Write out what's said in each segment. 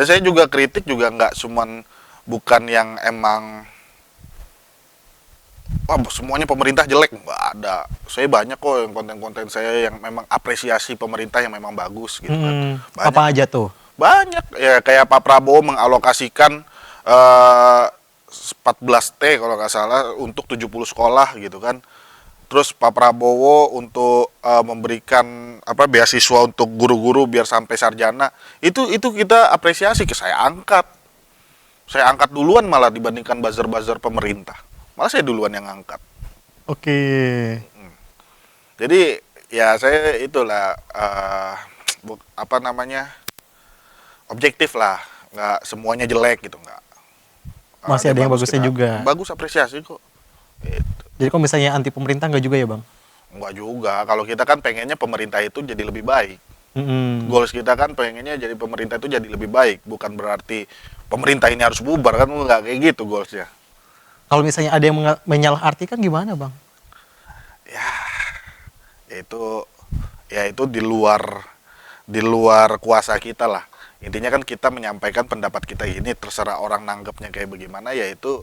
Dan saya juga kritik juga nggak cuman bukan yang emang wah semuanya pemerintah jelek, nggak ada. Saya banyak kok yang konten-konten saya yang memang apresiasi pemerintah yang memang bagus gitu kan. Banyak, Apa aja tuh? banyak ya kayak Pak Prabowo mengalokasikan eh, 14T kalau nggak salah untuk 70 sekolah gitu kan. Terus Pak Prabowo untuk memberikan apa beasiswa untuk guru-guru biar sampai sarjana. Itu kita apresiasi, saya angkat duluan malah dibandingkan buzzer-buzzer pemerintah. Malah saya duluan yang angkat. Oke. Jadi ya saya itulah apa namanya objektif lah, nggak semuanya jelek gitu nggak. Masih ada yang bagusnya kita, juga. bagus apresiasi kok. Gitu. Jadi kalau misalnya anti pemerintah nggak juga ya bang? Nggak juga. Kalau kita kan pengennya pemerintah itu jadi lebih baik. Goals kita kan pengennya jadi pemerintah itu jadi lebih baik, bukan berarti pemerintah ini harus bubar kan, nggak kayak gitu goalsnya. Kalau misalnya ada yang menyalahartikan gimana bang? Itu ya itu di luar kuasa kita lah. Intinya kan kita menyampaikan pendapat kita ini, terserah orang nanggepnya kayak bagaimana, ya itu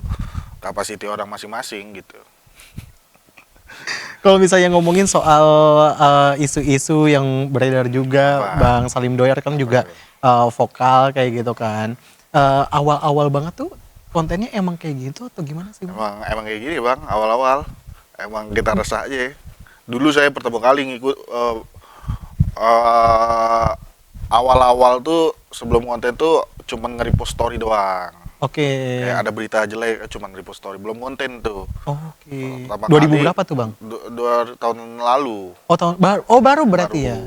kapasiti orang masing-masing gitu. Kalau misalnya ngomongin soal isu-isu yang beredar juga, Apa? Bang Salim Doyar kan juga vokal kayak gitu kan. Awal-awal banget tuh kontennya emang kayak gitu atau gimana sih bang? Emang kayak gini bang, awal-awal emang kita resah aja. Dulu saya pertama kali ngikut awal-awal tuh sebelum konten tuh cuman nge-repost story doang. Oke. Kayak ada berita jelek cuman repost story, belum konten tuh. Oke. Pertama 2000 kali, berapa tuh bang? 2 tahun lalu. Oh tahun baru. Oh baru berarti ya.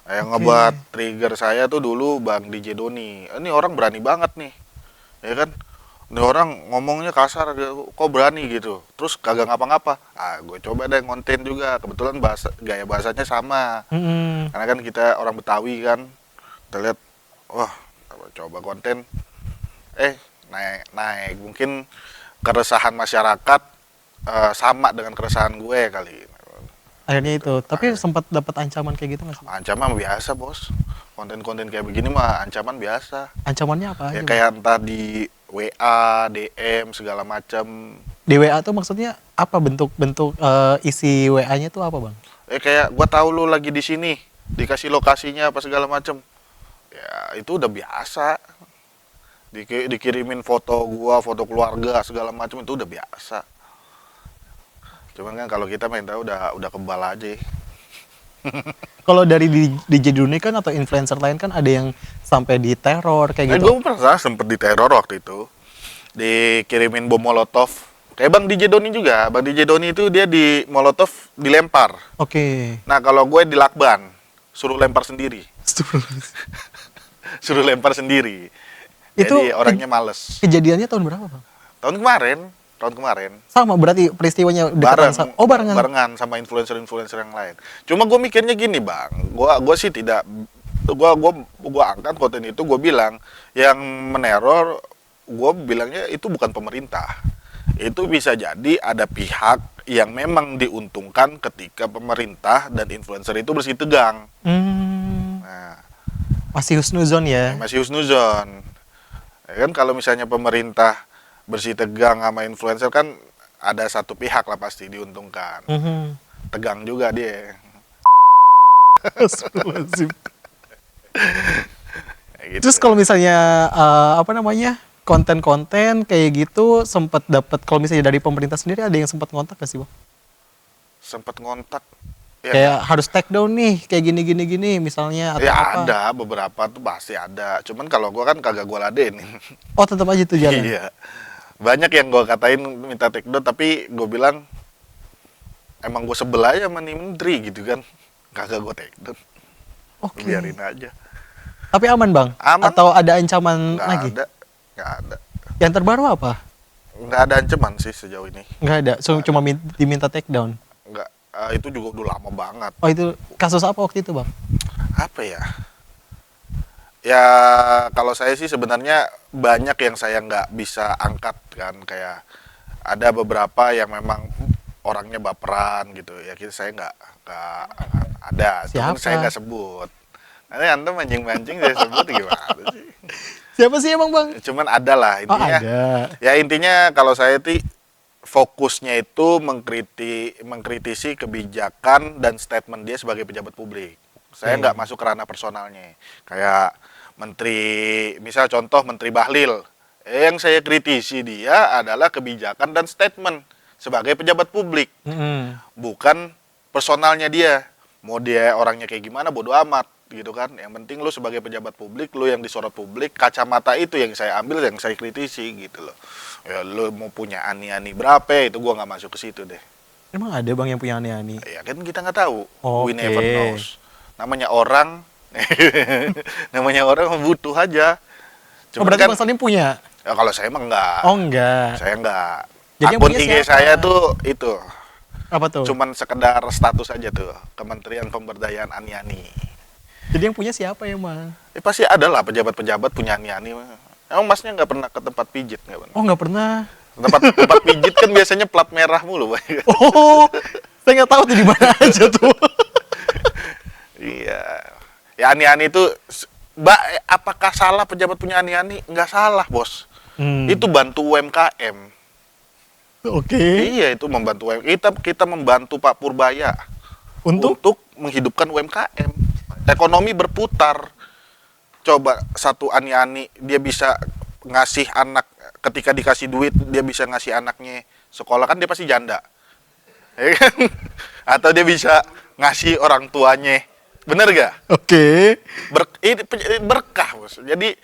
Yang Oke. ngebuat trigger saya tuh dulu Bang DJ Doni. Ini orang berani banget nih, ya kan? Ini orang ngomongnya kasar, kok berani gitu. Terus kagak ngapa-ngapa. Gue coba deh konten juga. Kebetulan gaya bahasanya sama. Karena kan kita orang Betawi kan. Kita lihat, wah, coba konten. Naik. Mungkin keresahan masyarakat sama dengan keresahan gue kali. Akhirnya itu. Tapi sempat dapat ancaman kayak gitu nggak sih? Ancaman biasa bos, konten-konten kayak begini mah ancaman biasa. Ancamannya apa Ya aja? kayak entah di WA, DM segala macam. Di WA tuh maksudnya apa bentuk-bentuk isi WA-nya tuh apa bang? Kayak gua tahu lu lagi di sini, dikasih lokasinya apa segala macam. Ya itu udah biasa. Dikirimin foto gua, foto keluarga segala macam itu udah biasa. Cuman kan kalau kita main tahu udah kebal aja. Kalau dari DJ Duni kan atau influencer lain kan ada yang sampai di teror kayak gitu. Gue pernah sempet diteror waktu itu, dikirimin bom molotov. Kayak Bang DJ Doni juga. Bang DJ Doni itu dia di molotov dilempar. Oke. Nah kalau gue dilakban, suruh lempar sendiri. Suruh lempar sendiri. Itu Jadi orangnya males. Kejadiannya tahun berapa bang? Tahun kemarin. Sama berarti peristiwanya dekatan barengan. Barengan sama influencer-influencer yang lain. Cuma gue mikirnya gini bang, gue sih tidak, gue angkat konten itu, gue bilang yang meneror, gue bilangnya itu bukan pemerintah. Itu bisa jadi ada pihak yang memang diuntungkan ketika pemerintah dan influencer itu bersih tegang. Nah, Masih husnuzon ya? masih husnuzon. Ya kan kalau misalnya pemerintah bersih tegang sama influencer kan ada satu pihak lah pasti diuntungkan. Tegang juga dia. Astagfirullahaladzim. Gitu. Terus kalau misalnya apa namanya konten-konten kayak gitu sempat dapat, kalau misalnya dari pemerintah sendiri ada yang sempat ngontak gak sih bang? Sempat ngontak. Ya, Kayak harus take down nih kayak gini misalnya atau ya apa? ada beberapa tuh pasti ada. Cuman kalau gua kan kagak gua ladenin. Oh tetap aja tuh jalan. Iya. Banyak yang gua katain minta take down tapi gua bilang emang gua sebel aja sama nih menteri gitu kan. Kagak gua take down. Oke. Biarin aja. Tapi aman bang? Aman. Atau ada ancaman Nggak lagi? Nggak ada. Yang terbaru apa? Nggak ada ancaman sih sejauh ini. Nggak ada, cuma diminta take down. Nggak. Itu juga udah lama banget. Oh itu kasus apa waktu itu bang? Apa ya? Ya kalau saya sih sebenarnya banyak yang saya nggak bisa angkat kan, kayak ada beberapa yang memang orangnya baperan gitu ya, saya nggak ada. Cuman Siapa? saya nggak sebut. Nanti anda mancing-mancing saya sebut gimana sih? Siapa sih emang Bang? Cuman ada lah Oh intinya. ada. Ya intinya kalau saya fokusnya itu mengkritisi kebijakan dan statement dia sebagai pejabat publik. Saya nggak masuk ke ranah personalnya. Kayak menteri, misal contoh Menteri Bahlil. Yang saya kritisi dia adalah kebijakan dan statement sebagai pejabat publik. Bukan personalnya dia. Mau dia orangnya kayak gimana bodo amat gitu kan. Yang penting lu sebagai pejabat publik, lu yang disorot publik, kacamata itu yang saya ambil, yang saya kritisi gitu loh. Ya lu mau punya ani-ani berapa itu gua nggak masuk ke situ deh. Emang ada Bang yang punya ani-ani? Ya kan kita nggak tahu. We Oke. never knows. Namanya orang namanya orang butuh aja. Oh Cuman berarti kan Bang Salim punya? ya kalau saya emang enggak. Oh enggak. Saya enggak. Jadi yang Akun punya IG siapa? saya tuh itu Apa tuh? cuman sekedar status aja tuh, Kementerian Pemberdayaan Ani-ani. Jadi yang punya siapa emang? Pasti ada lah pejabat-pejabat punya ani-ani. Emang masnya nggak pernah ke tempat pijit nggak pernah? Oh nggak pernah. Tempat pijit kan biasanya plat merah mulu, Pak. Oh, saya nggak tahu tuh di mana aja tuh. Iya. Ya ani-ani itu, Mbak, apakah salah pejabat punya ani-ani? Nggak salah, Bos. Itu bantu UMKM. Oke. Iya, itu membantu UMKM. Kita membantu Pak Purbaya Untuk? menghidupkan UMKM. Ekonomi berputar. Coba satu ani-ani dia bisa ngasih anak, ketika dikasih duit dia bisa ngasih anaknya sekolah, kan dia pasti janda. Ya kan? Atau dia bisa ngasih orang tuanya. Bener gak? Oke. Ini berkah, Bos. Jadi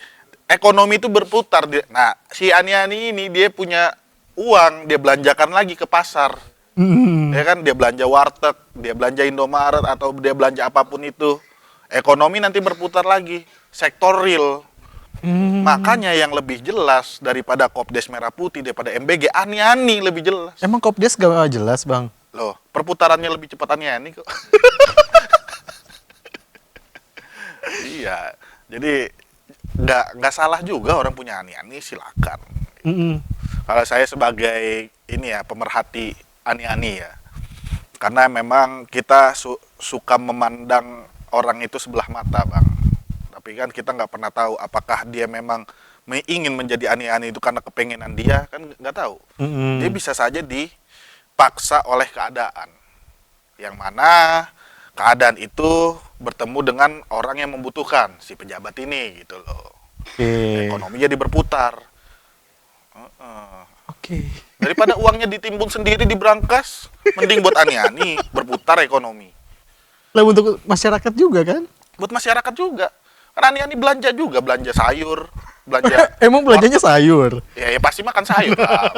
ekonomi itu berputar. Nah, si ani-ani ini dia punya uang, dia belanjakan lagi ke pasar. Ya kan, dia belanja warteg, dia belanja Indomaret, atau dia belanja apapun itu. Ekonomi nanti berputar lagi, sektor real. Makanya yang lebih jelas daripada Kopdes Merah Putih, daripada MBG, ani-ani lebih jelas. Emang Kopdes gak jelas Bang? Loh, perputarannya lebih cepat ani-ani kok. Iya, jadi nggak salah juga orang punya ani-ani, silakan. Kalau saya sebagai ini ya, pemerhati ani-ani ya, karena memang kita suka memandang orang itu sebelah mata, Bang. Tapi kan kita nggak pernah tahu apakah dia memang ingin menjadi ani-ani itu karena kepengenan dia, kan nggak tahu. Dia bisa saja dipaksa oleh keadaan, yang mana keadaan itu bertemu dengan orang yang membutuhkan, si pejabat ini gitu loh. Ekonomi jadi berputar. Oke. Daripada uangnya ditimbun sendiri di brankas, mending buat ani-ani, berputar ekonomi. Lah untuk masyarakat juga kan? Buat masyarakat juga. Karena ani-ani belanja juga, belanja sayur, belanja Emang belanjanya sayur? ya pasti makan sayur lah,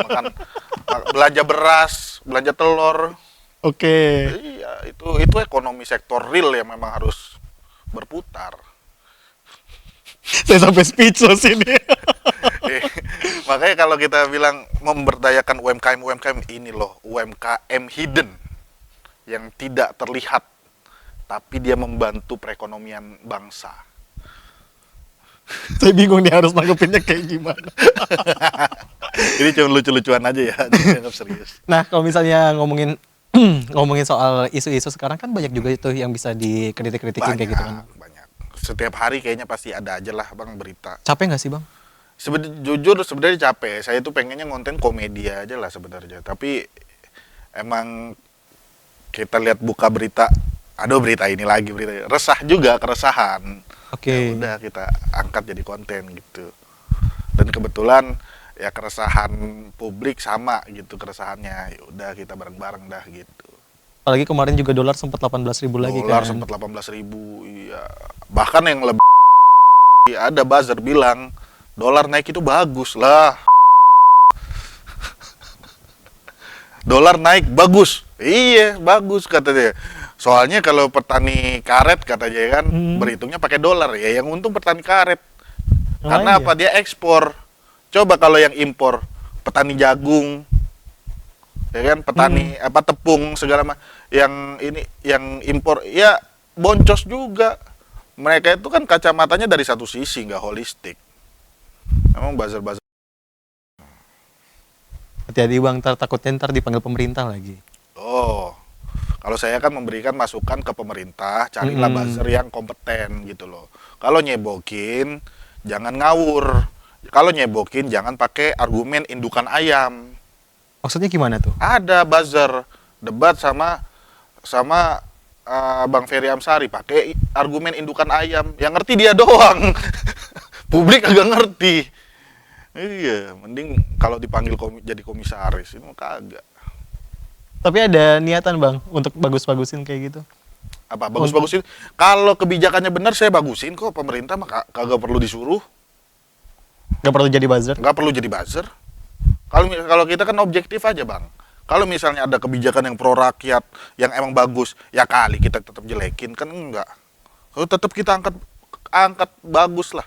belanja beras, belanja telur. Oke. Iya, itu ekonomi sektor real yang memang harus berputar. Saya sampai speechless ini. Makanya kalau kita bilang memberdayakan UMKM ini loh, UMKM hidden yang tidak terlihat, tapi dia membantu perekonomian bangsa. Saya bingung nih harus nanggepinnya kayak gimana. Ini cuma lucu-lucuan aja ya, jangan serius. Nah kalau misalnya ngomongin ngomongin soal isu-isu sekarang kan banyak juga itu yang bisa dikritik-kritikin kayak gitu kan. Banyak. Setiap hari kayaknya pasti ada aja lah, Bang, berita. Capek nggak sih Bang? Jujur sebenarnya capek. Saya tuh pengennya konten komedi aja lah sebenarnya. Tapi emang kita lihat buka berita, aduh berita ini lagi, berita resah juga, keresahan. Oke. Ya udah kita angkat jadi konten gitu. Dan kebetulan ya keresahan publik sama gitu keresahannya. Ya udah kita bareng-bareng dah gitu. Apalagi kemarin juga dolar sempat 18.000 lagi kan. Dolar sempat 18.000, iya. Bahkan yang lebih ada buzzer bilang dolar naik itu bagus lah. Dolar naik bagus. Iya, bagus kata dia. Soalnya kalau petani karet kata dia kan berhitungnya pakai dolar ya, yang untung petani karet. Karena apa? Dia ekspor. Coba kalau yang impor, petani jagung, ya kan, petani tepung segala macam, yang impor ya boncos juga. Mereka itu kan kacamatanya dari satu sisi, nggak holistik. Emang buzzer-buzzer. Hati-hati Bang, takutnya ntar dipanggil pemerintah lagi. Oh, kalau saya kan memberikan masukan ke pemerintah, carilah buzzer yang kompeten gitu loh. Kalau nyebokin, jangan ngawur. Kalau nyebokin jangan pakai argumen indukan ayam. Maksudnya gimana tuh? Ada buzzer debat sama sama Bang Ferry Amsari pakai argumen indukan ayam. Yang ngerti dia doang. Publik agak ngerti. Iya, mending kalau dipanggil jadi komisaris ini mah kagak. Tapi ada niatan bang untuk bagus-bagusin kayak gitu? Apa bagus-bagusin? Kalau kebijakannya benar saya bagusin kok. Pemerintah mah kagak perlu disuruh. Gak perlu jadi buzzer? Nggak perlu jadi buzzer. Kalau kita kan objektif aja bang. Kalau misalnya ada kebijakan yang pro rakyat, yang emang bagus, ya kali kita tetap jelekin kan enggak. Kalau tetap kita angkat bagus lah,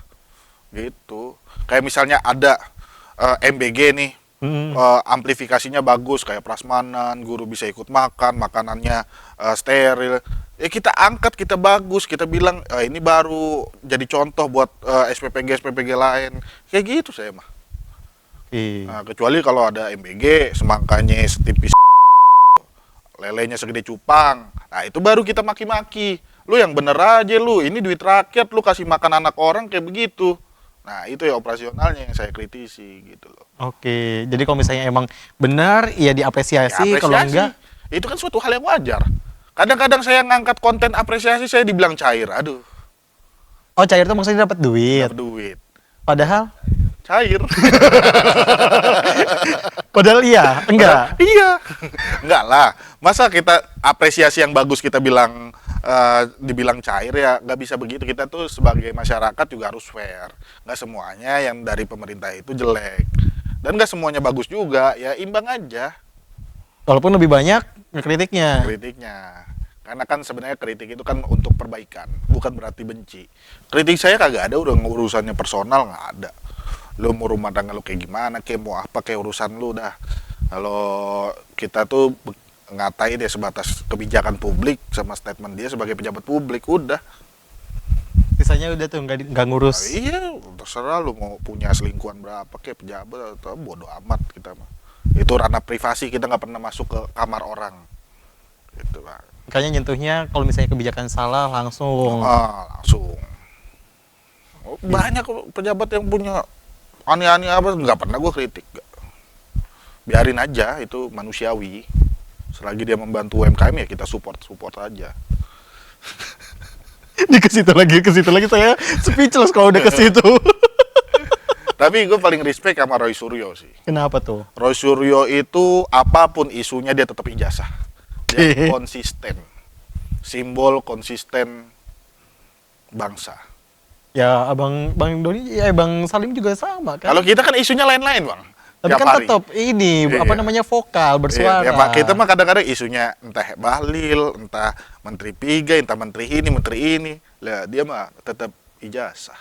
gitu. Kayak misalnya ada MBG nih, amplifikasinya bagus, kayak prasmanan, guru bisa ikut makan, makanannya steril. Ya kita angkat, kita bagus, kita bilang ini baru jadi contoh buat SPPG lain. Kayak gitu saya mah. Nah, kecuali kalau ada MBG, semangkanya setipis lelenya segede cupang. Nah, itu baru kita maki-maki. Lu yang bener aja lu, ini duit rakyat, lu kasih makan anak orang kayak begitu. Nah, itu ya operasionalnya yang saya kritisi gitu loh. Oke, jadi kalau misalnya emang benar ya diapresiasi, Ya, kalau apresiasi. enggak Itu kan suatu hal yang wajar. Kadang-kadang saya ngangkat konten apresiasi, saya dibilang cair. Aduh, oh cair tuh maksudnya dapat duit. dapat duit. Padahal Cair. padahal iya, enggak. Iya. Enggak lah. Masa kita apresiasi yang bagus kita bilang dibilang cair ya nggak bisa begitu. Kita tuh sebagai masyarakat juga harus fair. Nggak semuanya yang dari pemerintah itu jelek. Dan nggak semuanya bagus juga. Ya imbang aja Walaupun lebih banyak kritiknya. kritiknya. Karena kan sebenarnya kritik itu kan untuk perbaikan, bukan berarti benci. Kritik saya kagak ada, udah urusannya personal nggak ada. Lu mau rumah tangga lu kayak gimana, kayak mau apa, kayak urusan lu dah. Kalau kita tuh ngatain dia sebatas kebijakan publik sama statement dia sebagai pejabat publik, udah. Sisanya udah tuh nggak ngurus. Nah, iya, terserah lu mau punya selingkuhan berapa kayak pejabat atau bodo amat kita mah. Itu ranah privasi, kita nggak pernah masuk ke kamar orang. Gitu lah. Makanya nyentuhnya kalau misalnya kebijakan salah langsung. Langsung. Oh, banyak kok pejabat yang punya aneh-aneh apa, nggak pernah gue kritik. Biarin aja, itu manusiawi. Selagi dia membantu UMKM ya kita support aja. Ke situ lagi saya speechless kalau udah ke situ. Tapi gue paling respect sama Roy Suryo sih. Kenapa tuh? Roy Suryo itu apapun isunya dia tetap ijazah. Dia konsisten. Simbol konsisten bangsa. Ya Bang Doni, ya Bang Salim juga sama kan. Kalau kita kan isunya lain-lain, Bang. Tapi Tiap kan hari. tetap ini apa Iya. namanya vokal bersuara. Iya, ya, Pak, kita mah kadang-kadang isunya entah Bahlil, entah Menteri Piga, entah Menteri ini. Lah, dia mah tetap ijazah.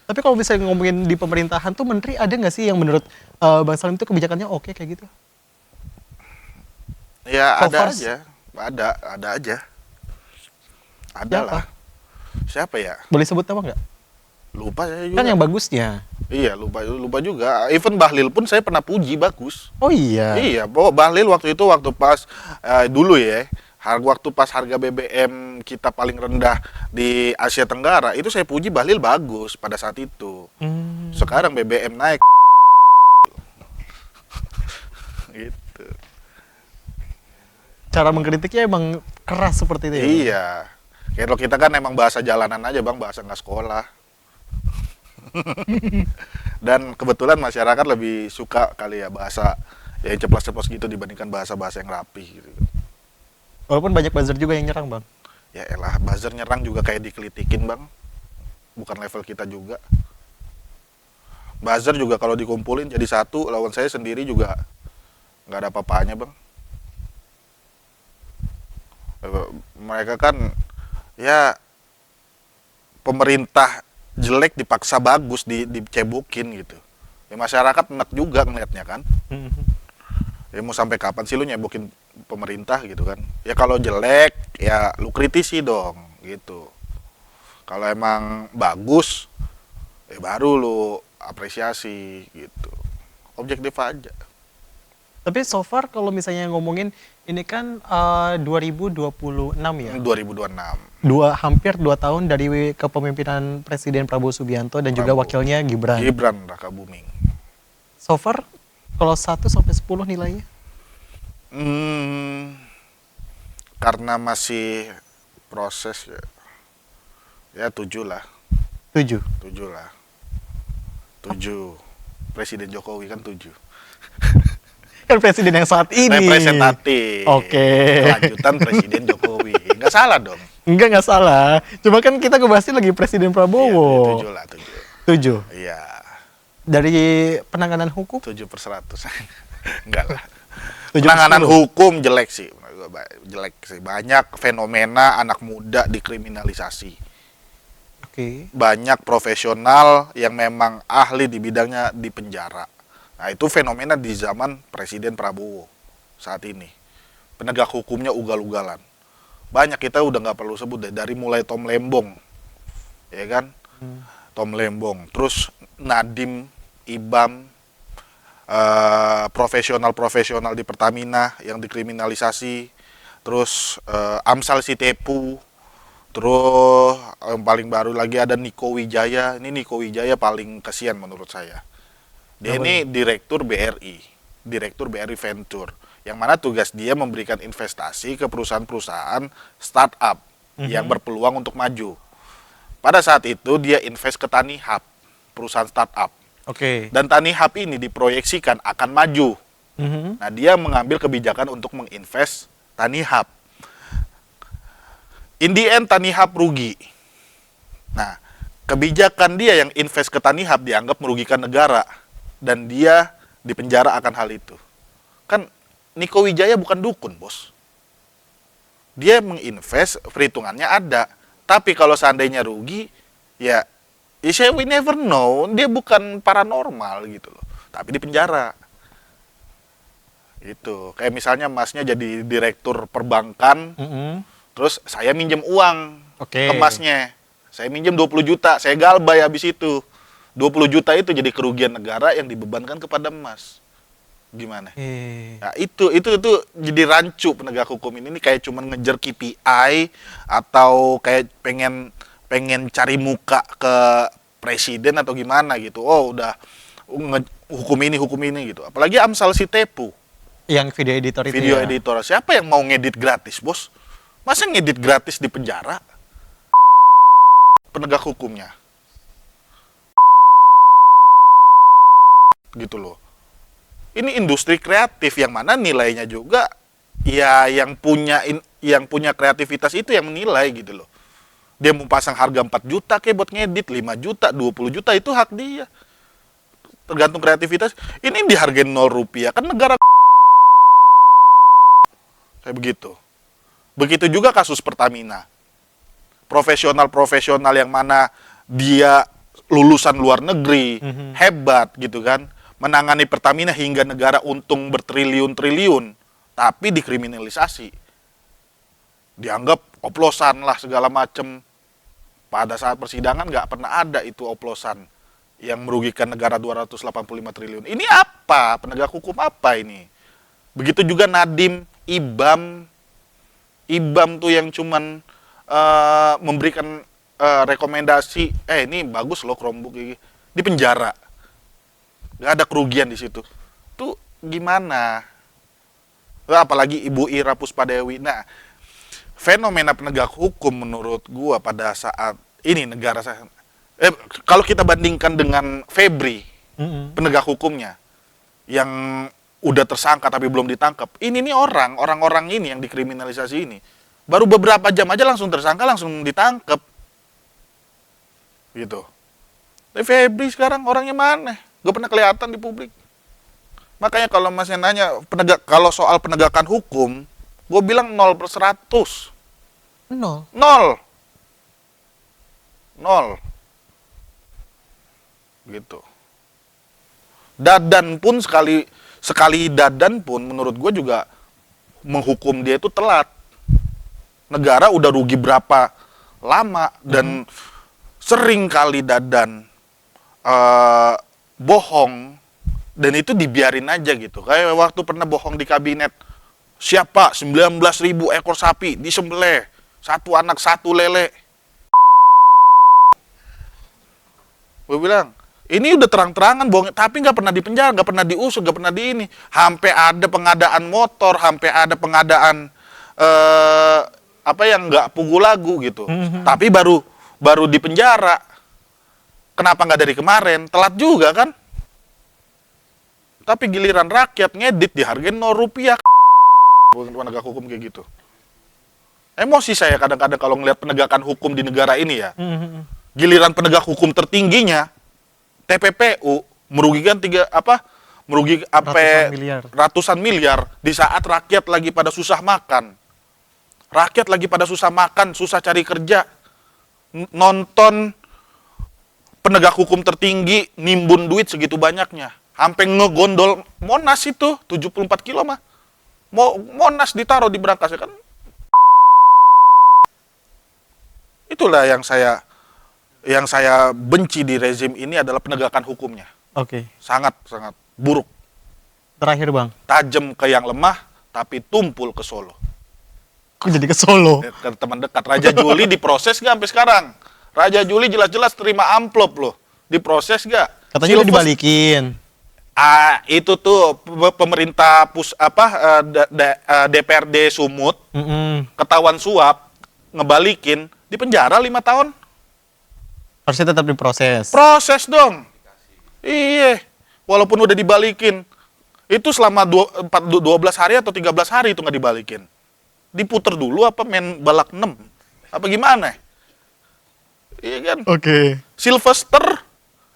Tapi kalau misalnya ngomongin di pemerintahan tuh menteri ada nggak sih yang menurut Bang Salim itu kebijakannya oke kayak gitu? Ya, So ada far, aja. Ada aja. Ada Siapa? lah. Siapa ya? Boleh sebut nama nggak? Lupa saya juga. Kan yang bagusnya. Iya, lupa juga. Even Bahlil pun saya pernah puji bagus. Oh iya. Iya, Bahlil waktu pas dulu ya, waktu pas harga BBM kita paling rendah di Asia Tenggara, itu saya puji Bahlil bagus pada saat itu. Sekarang BBM naik. Gitu. Cara mengkritiknya emang keras seperti itu ya? Iya. Kalau kita kan emang bahasa jalanan aja bang, bahasa nggak sekolah. Dan kebetulan masyarakat lebih suka kali ya bahasa yang ceplos-ceplos gitu dibandingkan bahasa-bahasa yang rapi gitu. Walaupun banyak buzzer juga yang nyerang bang. Ya elah, buzzer nyerang juga kayak dikelitikin bang. Bukan level kita juga. Buzzer juga kalau dikumpulin jadi satu, lawan saya sendiri juga nggak ada apa-apanya bang. Mereka kan ya pemerintah jelek dipaksa bagus dicebokin gitu. Ya masyarakat enak juga ngeliatnya kan. Ya mau sampai kapan sih lu nyebokin pemerintah gitu kan? Ya kalau jelek ya lu kritisi dong gitu. Kalau emang bagus ya baru lu apresiasi gitu. Objektif aja. Tapi so far kalau misalnya ngomongin ini kan 2026 ya. 2026. Hampir 2 tahun dari kepemimpinan Presiden Prabowo Subianto dan juga Prabowo. wakilnya Gibran. Gibran Raka Buming. So far kalau 1 sampai 10 nilainya? Karena masih proses ya. Ya 7 lah. 7. 7 lah. 7. Presiden Jokowi kan 7. Kan presiden yang saat ini. Representatif. Oke. Kelanjutan Presiden Jokowi. Nggak salah dong. Nggak salah. Cuma kan kita ngebahasnya lagi Presiden Prabowo. 7 lah, 7. 7. Iya. Dari penanganan hukum? 7/100. Enggak lah. 7/10. Penanganan hukum jelek sih. Jelek sih. Banyak fenomena anak muda dikriminalisasi. Oke. Banyak profesional yang memang ahli di bidangnya di penjara. Nah, itu fenomena di zaman Presiden Prabowo saat ini. Penegak hukumnya ugal-ugalan. Banyak, kita udah nggak perlu sebut deh. Dari mulai Tom Lembong, ya kan? Tom Lembong. Terus Nadiem, Ibam, profesional-profesional di Pertamina yang dikriminalisasi. Terus Amsal Sitepu. Terus yang paling baru lagi ada Niko Wijaya. Ini Niko Wijaya paling kasihan menurut saya. Dia ini direktur BRI Venture, yang mana tugas dia memberikan investasi ke perusahaan-perusahaan startup yang berpeluang untuk maju. Pada saat itu dia invest ke Tanihub, perusahaan startup. Oke. Dan Tanihub ini diproyeksikan akan maju. Nah, dia mengambil kebijakan untuk menginvest Tanihub. In the end Tanihub rugi. Nah, kebijakan dia yang invest ke Tanihub dianggap merugikan negara. Dan dia dipenjara akan hal itu. Kan Niko Wijaya bukan dukun, bos. Dia menginvest, perhitungannya ada. Tapi kalau seandainya rugi, ya we never know. Dia bukan paranormal gitu loh. Tapi dipenjara. Gitu. Kayak misalnya masnya jadi direktur perbankan, terus saya minjem uang ke masnya. Saya minjem 20 juta, saya galbay habis itu. 20 juta itu jadi kerugian negara yang dibebankan kepada Mas. Gimana? Nah, itu jadi rancu penegak hukum ini kayak cuman ngejar KPI atau kayak pengen cari muka ke presiden atau gimana gitu. Oh, udah hukum ini gitu. Apalagi Amsal Sitepu. Yang video editor itu Video ya? editor. Siapa yang mau ngedit gratis, bos? Masa ngedit gratis di penjara? Penegak hukumnya. Gitu loh. Ini industri kreatif yang mana nilainya juga ya yang punya kreativitas itu yang menilai gitu loh. Dia mau pasang harga 4 juta kayak buat ngedit, 5 juta, 20 juta itu hak dia. Tergantung kreativitas. Ini dihargain 0 rupiah kan negara kayak begitu. Begitu juga kasus Pertamina. Profesional-profesional yang mana dia lulusan luar negeri, hebat gitu kan. Menangani Pertamina hingga negara untung bertriliun-triliun, tapi dikriminalisasi. Dianggap oplosan lah segala macem. Pada saat persidangan nggak pernah ada itu oplosan yang merugikan negara 285 triliun. Ini apa? Penegak hukum apa ini? Begitu juga Nadiem, Ibam tuh yang cuman memberikan rekomendasi, ini bagus loh Chromebook ini, di penjara. Nggak ada kerugian di situ. Tuh gimana? Apalagi Ibu Ira Puspadewi. Nah, fenomena penegak hukum menurut gua pada saat ini negara saya, kalau kita bandingkan dengan Febri, penegak hukumnya yang udah tersangka tapi belum ditangkap. Ini nih orang-orang ini yang dikriminalisasi ini. Baru beberapa jam aja langsung tersangka, langsung ditangkap. Gitu. Tapi Febri sekarang orangnya mana? Gak pernah kelihatan di publik. Makanya kalau masnya nanya kalau soal penegakan hukum, gue bilang 0/100. 0. 0. Gitu. Dadan pun sekali dadan pun menurut gue juga menghukum dia itu telat. Negara udah rugi berapa lama dan sering kali dadan bohong Dan itu dibiarin aja gitu. Kayak waktu pernah bohong di kabinet. Siapa 19.000 ekor sapi disembelih. Satu anak, satu lele. Gue bilang, ini udah terang-terangan bohong, tapi nggak pernah dipenjara, nggak pernah diusut, nggak pernah di ini. Sampai ada pengadaan motor, sampai ada pengadaan apa yang nggak pugu lagu gitu. Tapi baru dipenjara. Kenapa nggak dari kemarin? Telat juga kan? Tapi giliran rakyat ngedit dihargain 0 rupiah. Penegak hukum kayak gitu. Emosi saya kadang-kadang kalau ngelihat penegakan hukum di negara ini ya. Giliran penegak hukum tertingginya TPPU merugikan ratusan miliar di saat rakyat lagi pada susah makan. Rakyat lagi pada susah makan, susah cari kerja. Nonton penegak hukum tertinggi nimbun duit segitu banyaknya. Sampai ngegondol Monas itu 74 kilo mah. Monas ditaruh di berangkas kan. Itulah yang saya benci di rezim ini adalah penegakan hukumnya. Oke. Sangat buruk. Terakhir Bang, Tajam ke yang lemah, tapi tumpul ke Solo. kok jadi ke Solo? Ke teman dekat. Raja Juli diproses nggak sampai sekarang? Raja Juli jelas-jelas terima amplop loh. Diproses nggak? Katanya udah dibalikin. Itu tuh pemerintah DPRD Sumut ketahuan suap, ngebalikin, dipenjara 5 tahun. Harusnya tetap diproses. Proses dong. Iya. Walaupun udah dibalikin. Itu selama 12 hari atau 13 hari itu nggak dibalikin. Diputer dulu apa main balak 6? Apa gimana? Iya kan? Oke. Sylvester.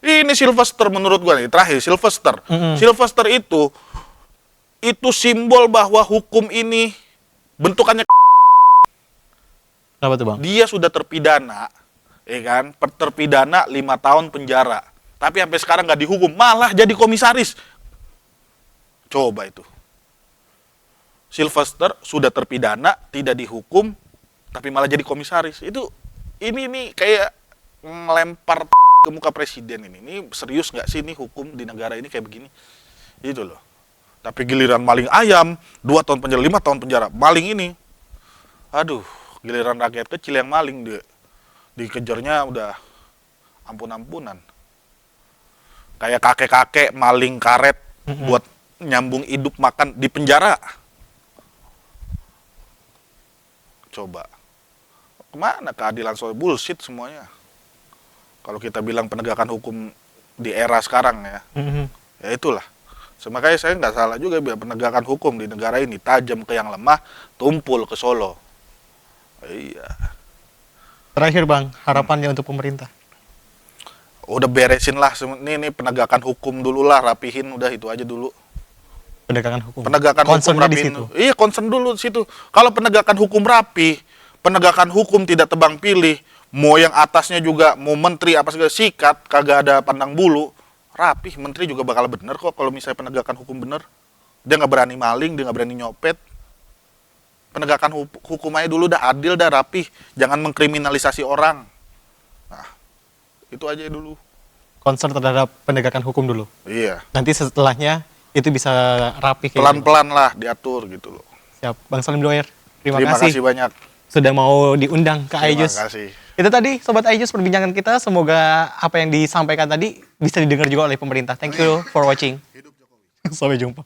Ini Sylvester menurut gua nih. Terakhir, Sylvester. Sylvester itu simbol bahwa hukum ini bentukannya. Kenapa tuh Bang? Dia sudah terpidana. Ya kan? Terpidana 5 tahun penjara. Tapi sampai sekarang nggak dihukum. Malah jadi komisaris. Coba itu. Sylvester sudah terpidana, tidak dihukum, tapi malah jadi komisaris. Ini kayak ngelempar ke muka presiden ini. Ini serius nggak sih ini hukum di negara ini kayak begini? Itu loh. Tapi giliran maling ayam, 2 tahun penjara, 5 tahun penjara. Maling ini, aduh, giliran rakyat kecil yang maling dikejarnya udah ampun-ampunan. Kayak kakek-kakek maling karet buat nyambung hidup makan di penjara. Coba. Kemana keadilan soal bullshit semuanya? Kalau kita bilang penegakan hukum di era sekarang ya, ya itulah. Makanya saya nggak salah juga bilang penegakan hukum di negara ini tajam ke yang lemah, tumpul ke Solo. Iya. Terakhir Bang, harapannya untuk pemerintah. Udah beresin lah, ini penegakan hukum dulu lah, rapihin, udah itu aja dulu. Penegakan hukum. Penegakan hukum di rapihin. situ. Iya, concern dulu di situ. Kalau penegakan hukum rapi, penegakan hukum tidak tebang pilih, mau yang atasnya juga, mau menteri apa segala sikat, kagak ada pandang bulu, rapih, menteri juga bakal bener kok kalau misalnya penegakan hukum bener. Dia nggak berani maling, dia nggak berani nyopet. Penegakan hukum aja dulu udah adil, dah rapih, jangan mengkriminalisasi orang. Nah, itu aja dulu. Concern terhadap penegakan hukum dulu. Iya. Nanti setelahnya itu bisa rapi kayak Pelan-pelan lah diatur gitu loh. Siap. Bang Salim Doer, terima Terima kasih kasih banyak. sudah mau diundang ke Terima iJus. kasih. Itu tadi Sobat iJus perbincangan kita. Semoga apa yang disampaikan tadi bisa didengar juga oleh pemerintah. Thank you for watching. Sampai jumpa.